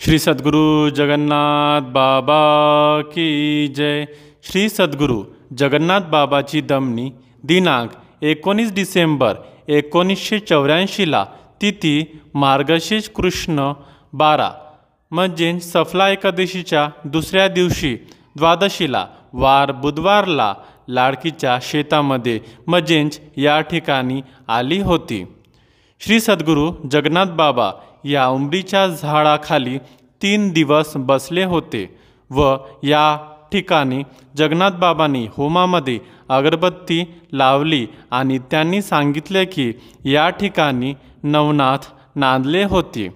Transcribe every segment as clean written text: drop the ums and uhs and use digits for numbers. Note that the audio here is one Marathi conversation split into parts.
श्री सद्गुरु जगन्नाथ बाबा की जय। श्री सद्गुरु जगन्नाथ बाबाची दमनी दिनांक 19 डिसेंबर 1984ला तिथी मार्गशीर्ष कृष्ण 12 म्हणजे सफला एकादशीच्या दुसऱ्या दिवशी द्वादशीला वार बुधवारला लाडकीच्या शेतामध्ये म्हणजेच या ठिकाणी आली होती। श्री सद्गुरु जगन्नाथ बाबा या उंबरीच्या झाडाखाली 3 दिवस बसले होते व या ठिकाणी जगन्नाथ बाबांनी होमामध्ये अगरबत्ती लावली आणि त्यांनी सांगितले की या ठिकाणी नवनाथ नांदले होते।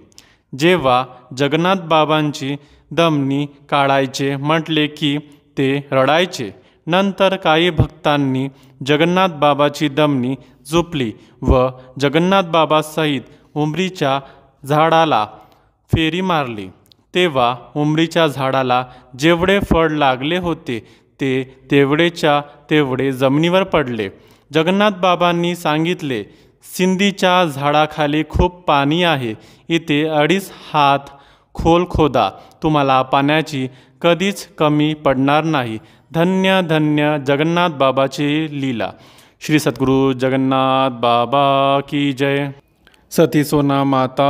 जेव्हा जगन्नाथ बाबांची दमनी काढायचे म्हटले की ते रडायचे। नंतर काही भक्तांनी जगन्नाथ बाबाची दमनी झोपली व जगन्नाथ बाबासहित उंबरीच्या झाडाला फेरी मारली। तेव्हा उंबरीच्या झाडाला जेवढे फळ लागले होते ते तेवढेच्या तेवढे जमिनीवर पडले। जगन्नाथ बाबांनी सांगितले, सिंदीच्या झाडाखाली खूप पाणी आहे, इथे 2.5 हात खोल खोदा, तुम्हाला पाण्याची कधीच कमी पडणार नाही। धन्य धन्य जगन्नाथ बाबाची लीला। श्री सद्गुरु जगन्नाथ बाबा की जय। सती सोना माता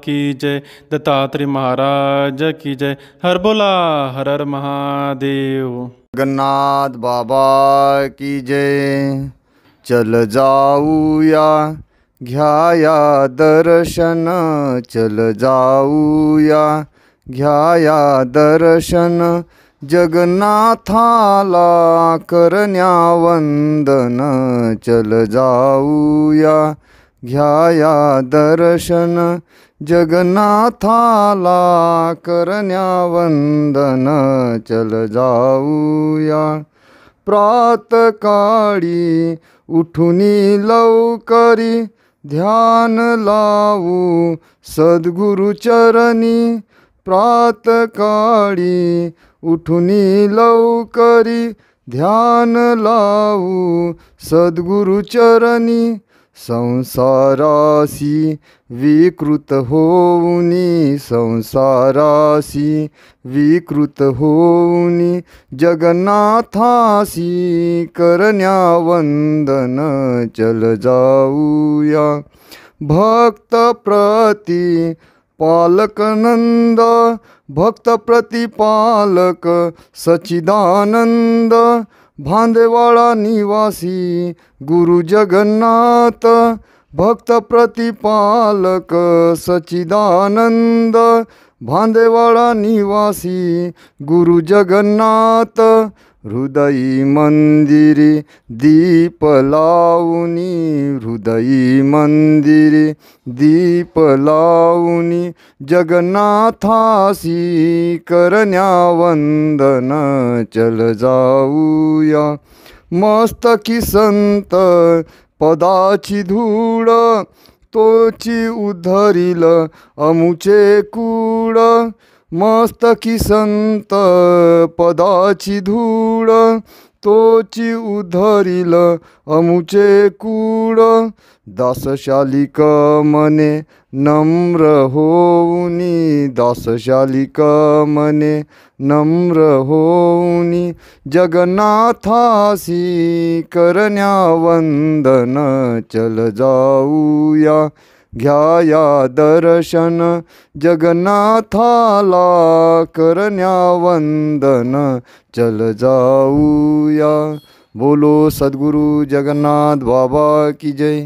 की जय। दत्तात्रेय महाराज की जय। हर बोला हर हर महादेव। जगन्नाथ बाबा की जय। चल जाऊया घ्याया दर्शन, चल जाऊया घ्याया दर्शन, जगन्नाथाला करण्या वंदन, चल जाऊया घ्याया दर्शन, जगन्नाथाला करण्या वंदन, चल जाऊया। प्रातकाळी उठुनी लवकरी, ध्यान लावू सद्गुरु चरणी, प्रातकाळी उठुनी लवकरी, ध्यान लावू सद्गुरु चरणी, संसारासी विकृत होऊनी, संसारासी विकृत होऊनी, जगन्नाथासी करण्या वंदन, चल जाऊया। भक्त प्रति पालक नंद, भक्त प्रतिपालक सच्चिदानंद, भांदेवाडा निवासी गुरु जगन्नाथ, भक्त प्रतिपालक सच्चिदानंद, भांदेवाडा निवासी गुरु जगन्नाथ, हृदयी मंदिरी दीप लावुनी, हृदयी मंदिरी दीप लावुनी, जगन्नाथासी करण्या वंदन, चल जाऊया। मस्तकी संत पदाची धूळ, तोची उद्धरिल अमुचे कूड, मस्तकी संत पदाची धूळ, तोची उद्धरिल अमुचे कूड, दासशालिक मने नम्र होऊनी, दासशालिक मने नम्र होऊनी, जगन्नाथासी करण्या वंदन, चल जाऊया घ्याया दर्शन, जगन्नाथाला करण्या वंदन, चल जाऊया। बोलो सद्गुरु जगन्नाथ बाबा की जय।